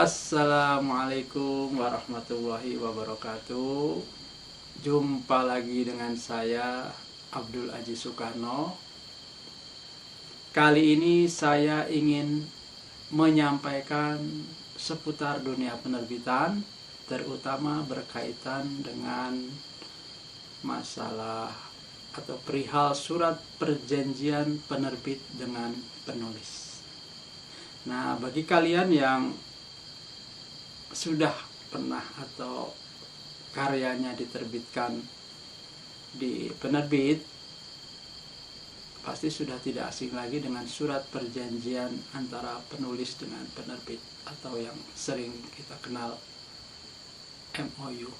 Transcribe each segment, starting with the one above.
Assalamualaikum warahmatullahi wabarakatuh. Jumpa lagi dengan saya Abdul Aziz Sukarno. Kali ini saya ingin menyampaikan seputar dunia penerbitan, terutama berkaitan dengan masalah atau perihal surat perjanjian penerbit dengan penulis. Nah, bagi kalian yang sudah pernah atau karyanya diterbitkan di penerbit, pasti sudah tidak asing lagi dengan surat perjanjian antara penulis dengan penerbit atau yang sering kita kenal MOU.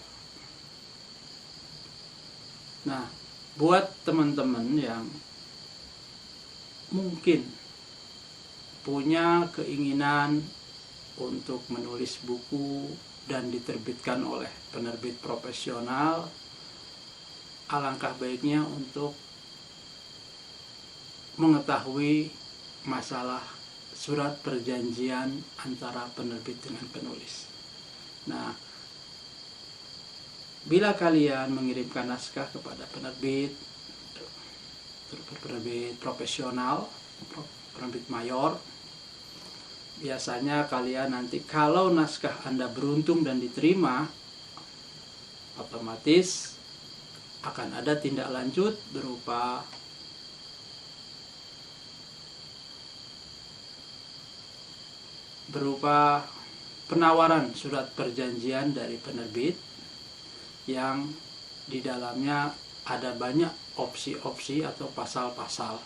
Nah, buat teman-teman yang mungkin punya keinginan untuk menulis buku dan diterbitkan oleh penerbit profesional, alangkah baiknya untuk mengetahui masalah surat perjanjian antara penerbit dengan penulis. Nah, bila kalian mengirimkan naskah kepada penerbit profesional, penerbit mayor, biasanya kalian nanti kalau naskah Anda beruntung dan diterima, otomatis akan ada tindak lanjut berupa penawaran surat perjanjian dari penerbit yang di dalamnya ada banyak opsi-opsi atau pasal-pasal.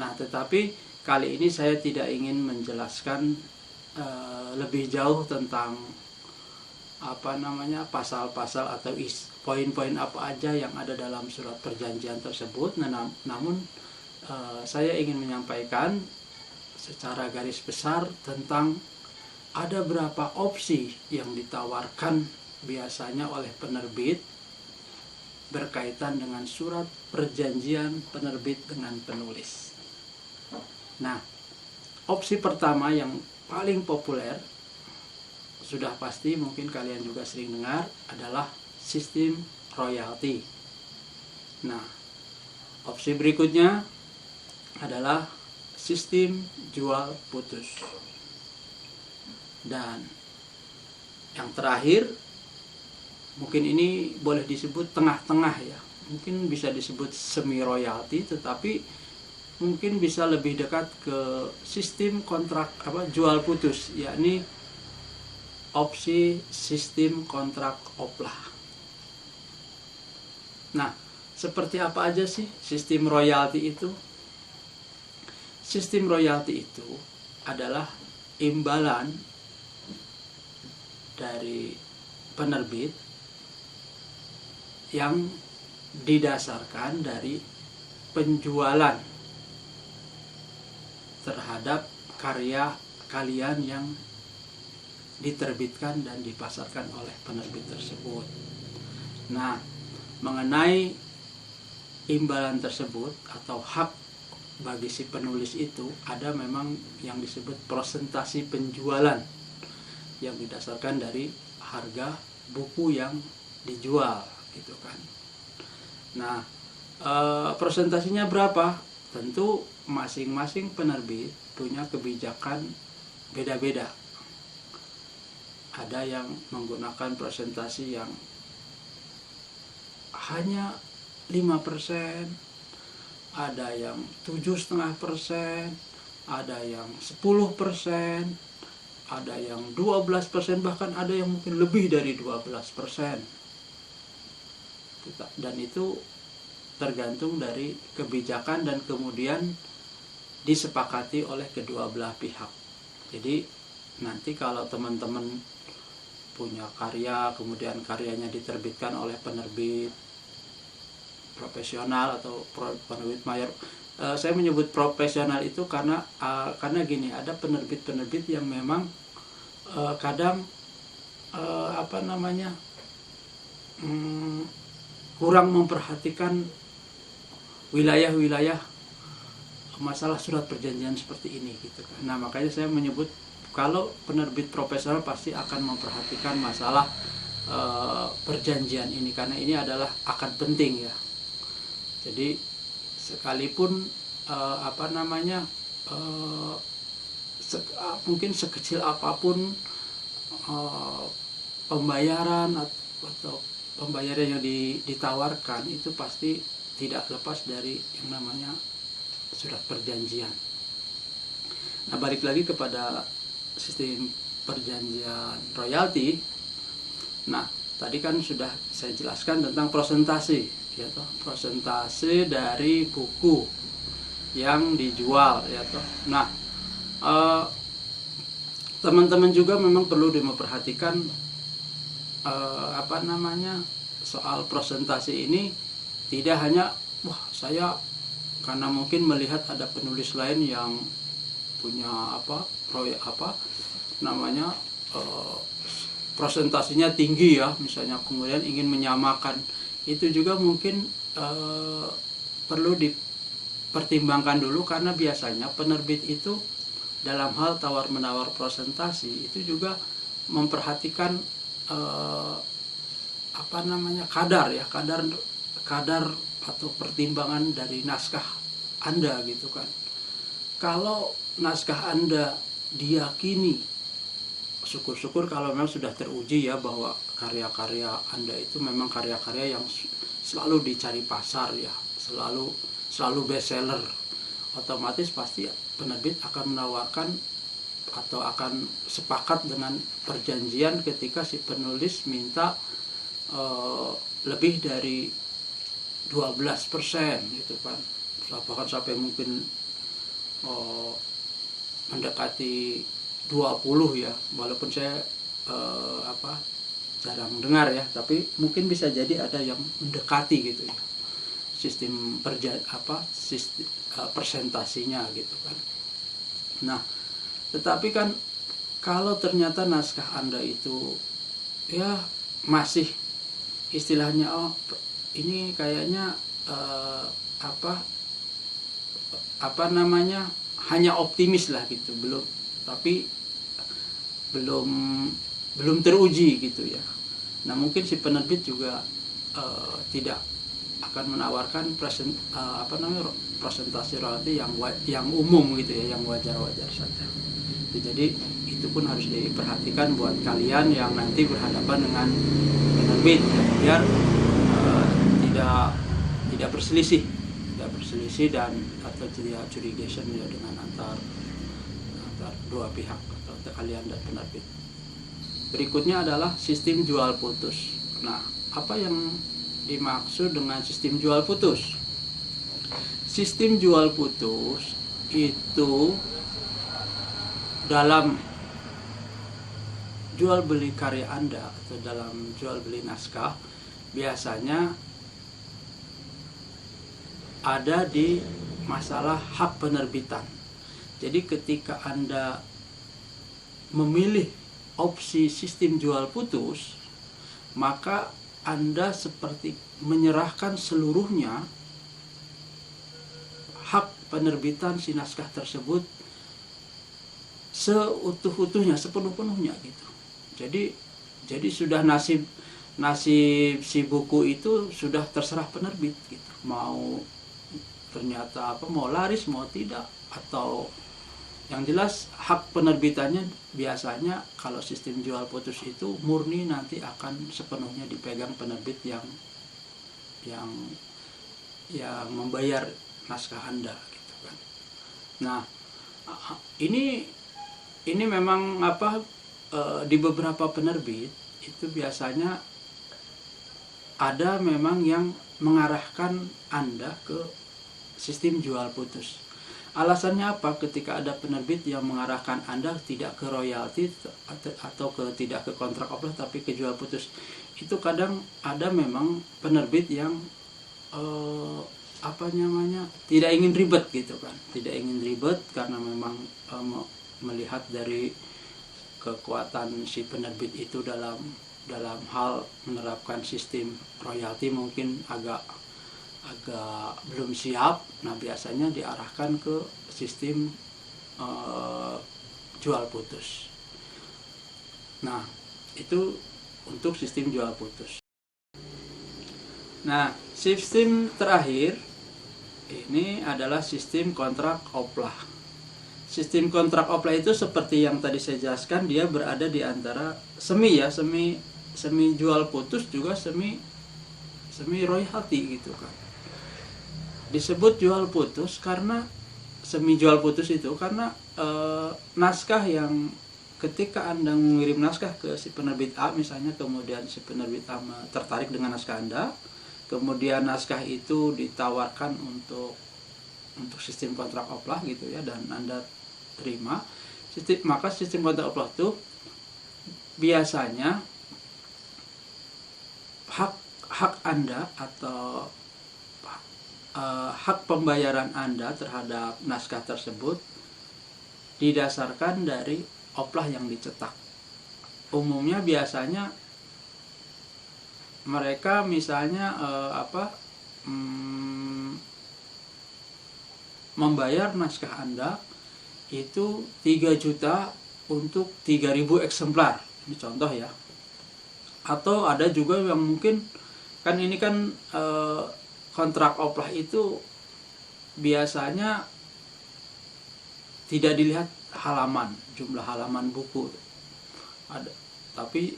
Nah, tetapi kali ini saya tidak ingin menjelaskan lebih jauh tentang pasal-pasal atau poin-poin apa aja yang ada dalam surat perjanjian tersebut. Namun saya ingin menyampaikan secara garis besar tentang ada berapa opsi yang ditawarkan biasanya oleh penerbit berkaitan dengan surat perjanjian penerbit dengan penulis. Nah, opsi pertama yang paling populer, sudah pasti mungkin kalian juga sering dengar, adalah sistem royalti. Nah, opsi berikutnya adalah sistem jual putus. Dan yang terakhir, mungkin ini boleh disebut tengah-tengah ya. Mungkin bisa disebut semi royalti, tetapi mungkin bisa lebih dekat ke sistem kontrak jual putus, yakni opsi sistem kontrak oplah. Nah, seperti apa aja sih sistem royalti itu? Sistem royalti itu adalah imbalan dari penerbit yang didasarkan dari penjualan terhadap karya kalian yang diterbitkan dan dipasarkan oleh penerbit tersebut. Nah, mengenai imbalan tersebut atau hak bagi si penulis itu, ada memang yang disebut persentase penjualan yang didasarkan dari harga buku yang dijual, gitu kan. Nah, persentasenya berapa? Tentu masing-masing penerbit punya kebijakan beda-beda. Ada yang menggunakan presentasi yang hanya 5%, ada yang 7,5%, ada yang 10%, ada yang 12%, bahkan ada yang mungkin lebih dari 12%. Dan itu tergantung dari kebijakan dan kemudian disepakati oleh kedua belah pihak. Jadi nanti kalau teman-teman punya karya, kemudian karyanya diterbitkan oleh penerbit profesional atau penerbit mayor, saya menyebut profesional itu karena gini, ada penerbit-penerbit yang memang kadang kurang memperhatikan wilayah-wilayah masalah surat perjanjian seperti ini gitu kan. Nah, makanya saya menyebut Kalau penerbit profesional pasti akan memperhatikan masalah perjanjian ini, karena ini adalah akad penting ya. Jadi sekalipun mungkin sekecil apapun pembayaran atau pembayaran yang ditawarkan, itu pasti tidak lepas dari yang namanya surat perjanjian. Nah, balik lagi kepada sistem perjanjian royalti. Nah, tadi kan sudah saya jelaskan tentang prosentase, ya toh, prosentase dari buku yang dijual, ya toh. Nah, teman-teman juga memang perlu memperhatikan soal prosentase ini. Tidak hanya saya karena mungkin melihat ada penulis lain yang punya presentasinya tinggi ya, misalnya, kemudian ingin menyamakan. Itu juga mungkin perlu dipertimbangkan dulu, karena biasanya penerbit itu dalam hal tawar-menawar presentasi itu juga memperhatikan kadar atau pertimbangan dari naskah Anda gitu kan. Kalau naskah Anda diyakini, syukur-syukur kalau memang sudah teruji ya, bahwa karya-karya Anda itu memang karya-karya yang selalu dicari pasar ya, selalu bestseller, otomatis pasti penerbit akan menawarkan atau akan sepakat dengan perjanjian ketika si penulis minta lebih dari 12% gitu kan, bahkan sampai mungkin mendekati 20 ya, walaupun saya jarang dengar ya, tapi mungkin bisa jadi ada yang mendekati gitu ya, sistem presentasinya gitu kan. Nah, tetapi kan kalau ternyata naskah Anda itu ya masih istilahnya ini kayaknya hanya optimis lah gitu, belum teruji gitu ya. Nah, mungkin si penerbit juga tidak akan menawarkan presentasi royalti yang umum gitu ya, yang wajar-wajar saja. Jadi itu pun harus diperhatikan buat kalian yang nanti berhadapan dengan penerbit ya, biar tidak berselisih dan atau tidak curigation ya dengan antar dua pihak atau kalian dan penerbit. Berikutnya adalah sistem jual putus. Nah, apa yang dimaksud dengan sistem jual putus? Sistem jual putus itu dalam jual beli karya Anda atau dalam jual beli naskah biasanya ada di masalah hak penerbitan. Jadi ketika Anda memilih opsi sistem jual putus, maka Anda seperti menyerahkan seluruhnya hak penerbitan si naskah tersebut seutuh-utuhnya, sepenuh-penuhnya gitu. Jadi sudah nasib si buku itu sudah terserah penerbit gitu. Mau ternyata mau laris mau tidak, atau yang jelas hak penerbitannya biasanya kalau sistem jual putus itu murni nanti akan sepenuhnya dipegang penerbit yang membayar naskah Anda gitu kan. Nah, ini memang di beberapa penerbit itu biasanya ada memang yang mengarahkan Anda ke sistem jual putus. Alasannya apa? Ketika ada penerbit yang mengarahkan Anda tidak ke royalti atau tidak ke kontrak oplos tapi ke jual putus, itu kadang ada memang penerbit yang tidak ingin ribet gitu kan, tidak ingin ribet karena memang melihat dari kekuatan si penerbit itu dalam hal menerapkan sistem royalti mungkin agak belum siap. Nah, biasanya diarahkan ke sistem jual putus. Nah, itu untuk sistem jual putus. Nah, sistem terakhir ini adalah sistem kontrak oplah. Sistem kontrak oplah itu seperti yang tadi saya jelaskan, dia berada di antara semi jual putus juga semi royalti gitu kan. Disebut jual putus karena semi jual putus itu karena naskah yang ketika Anda mengirim naskah ke si penerbit A misalnya, kemudian si penerbit A tertarik dengan naskah Anda, kemudian naskah itu ditawarkan untuk sistem kontrak oplah gitu ya, dan Anda terima, maka sistem kontrak oplah itu biasanya hak Anda atau hak pembayaran Anda terhadap naskah tersebut didasarkan dari oplah yang dicetak. Umumnya biasanya mereka misalnya membayar naskah Anda itu 3 juta untuk 3.000 eksemplar. Ini contoh ya. Atau ada juga yang mungkin kan ini kan kontrak oplah itu biasanya tidak dilihat halaman, jumlah halaman buku ada, tapi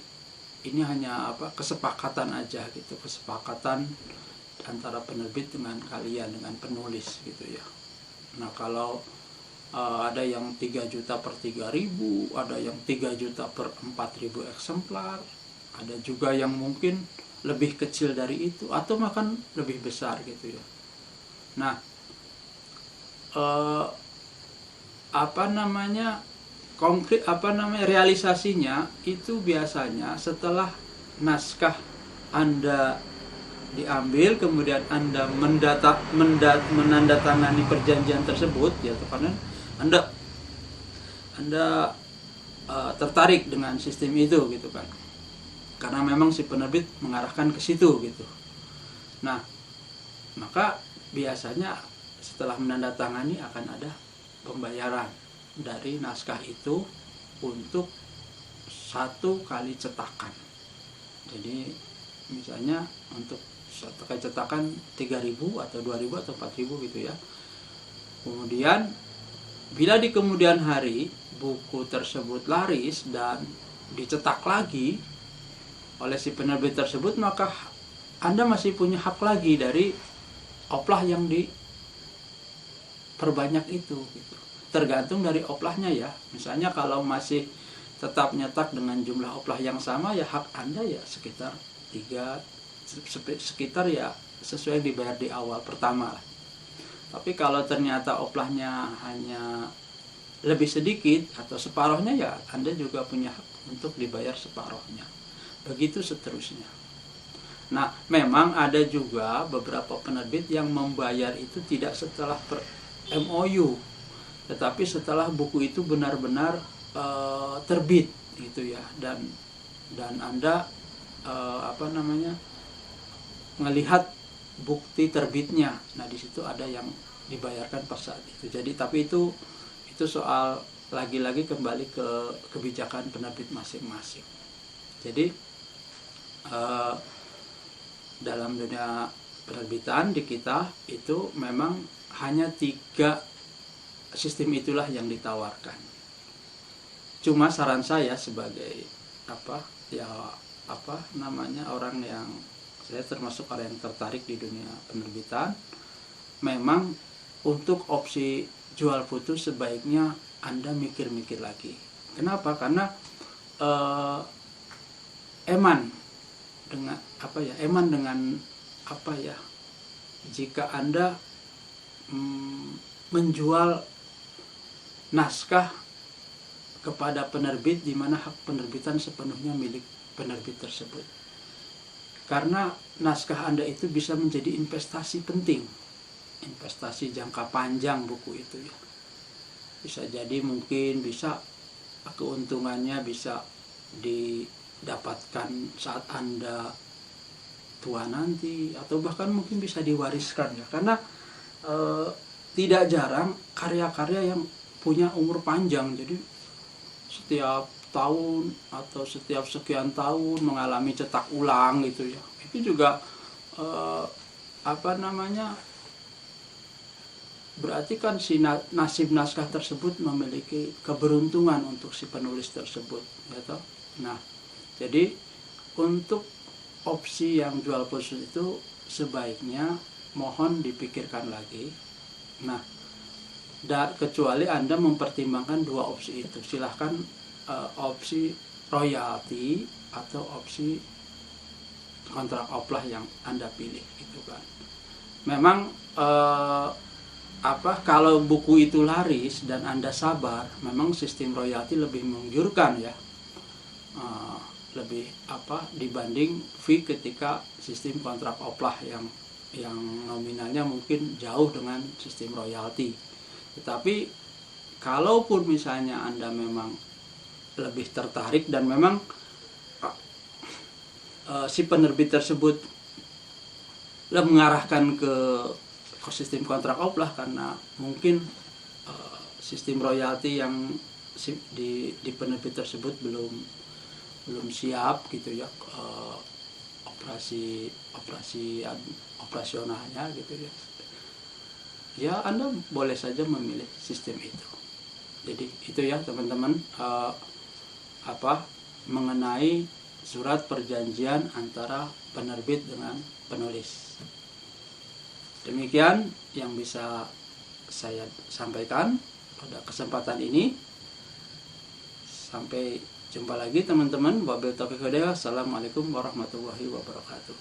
ini hanya kesepakatan aja gitu, kesepakatan antara penerbit dengan kalian, dengan penulis gitu ya. Nah, kalau ada yang 3 juta per 3.000, ada yang 3 juta per 4.000 eksemplar, ada juga yang mungkin lebih kecil dari itu atau bahkan lebih besar gitu ya. Nah, realisasinya itu biasanya setelah naskah Anda diambil, kemudian Anda menandatangani perjanjian tersebut ya, karena Anda tertarik dengan sistem itu gitu kan, karena memang si penerbit mengarahkan ke situ gitu. Nah, maka biasanya setelah menandatangani akan ada pembayaran dari naskah itu untuk 1 kali cetakan. Jadi misalnya untuk 1 kali cetakan 3.000 atau 2.000 atau 4.000 gitu ya. Kemudian bila di kemudian hari buku tersebut laris dan dicetak lagi oleh si penerbit tersebut, maka Anda masih punya hak lagi dari oplah yang diperbanyak itu gitu. Tergantung dari oplahnya ya. Misalnya kalau masih tetap nyetak dengan jumlah oplah yang sama, ya hak Anda ya sekitar ya sesuai yang dibayar di awal pertama. Tapi kalau ternyata oplahnya hanya lebih sedikit atau separuhnya, ya Anda juga punya hak untuk dibayar separuhnya. Begitu seterusnya. Nah, memang ada juga beberapa penerbit yang membayar itu tidak setelah MOU, tetapi setelah buku itu benar-benar terbit gitu ya, dan Anda melihat bukti terbitnya. Nah, di situ ada yang dibayarkan pas saat itu. Jadi tapi itu soal lagi-lagi kembali ke kebijakan penerbit masing-masing. Jadi dalam dunia penerbitan di kita itu memang hanya 3 sistem itulah yang ditawarkan. Cuma saran saya sebagai orang yang, saya termasuk orang yang tertarik di dunia penerbitan, memang untuk opsi jual putus sebaiknya Anda mikir-mikir lagi. Kenapa? Karena eman dengan jika Anda menjual naskah kepada penerbit di mana hak penerbitan sepenuhnya milik penerbit tersebut. Karena naskah Anda itu bisa menjadi investasi penting, investasi jangka panjang buku itu ya. Bisa jadi mungkin keuntungannya bisa didapatkan saat Anda tua nanti, atau bahkan mungkin bisa diwariskan ya. Karena tidak jarang karya-karya yang punya umur panjang. Jadi setiap tahun atau setiap sekian tahun mengalami cetak ulang gitu ya. Itu juga berarti kan si nasib naskah tersebut memiliki keberuntungan untuk si penulis tersebut gitu. Nah, jadi untuk opsi yang jual khusus itu sebaiknya mohon dipikirkan lagi. Nah, kecuali Anda mempertimbangkan dua opsi itu, silahkan opsi royalti atau opsi kontrak oplah yang Anda pilih gitu kan. Memang kalau buku itu laris dan Anda sabar, memang sistem royalti lebih menggiurkan ya, lebih dibanding fee ketika sistem kontrak oplah yang nominalnya mungkin jauh dengan sistem royalti. Tetapi kalaupun misalnya Anda memang lebih tertarik dan memang si penerbit tersebut mengarahkan ke sistem kontrak oplah karena mungkin sistem royalti yang di penerbit tersebut belum siap gitu ya, operasionalnya gitu ya. Ya, Anda boleh saja memilih sistem itu. Jadi itu ya teman-teman, mengenai surat perjanjian antara penerbit dengan penulis. Demikian yang bisa saya sampaikan pada kesempatan ini. Sampai jumpa lagi teman-teman. Wabillahi taufiq wal hidayah. Assalamualaikum warahmatullahi wabarakatuh.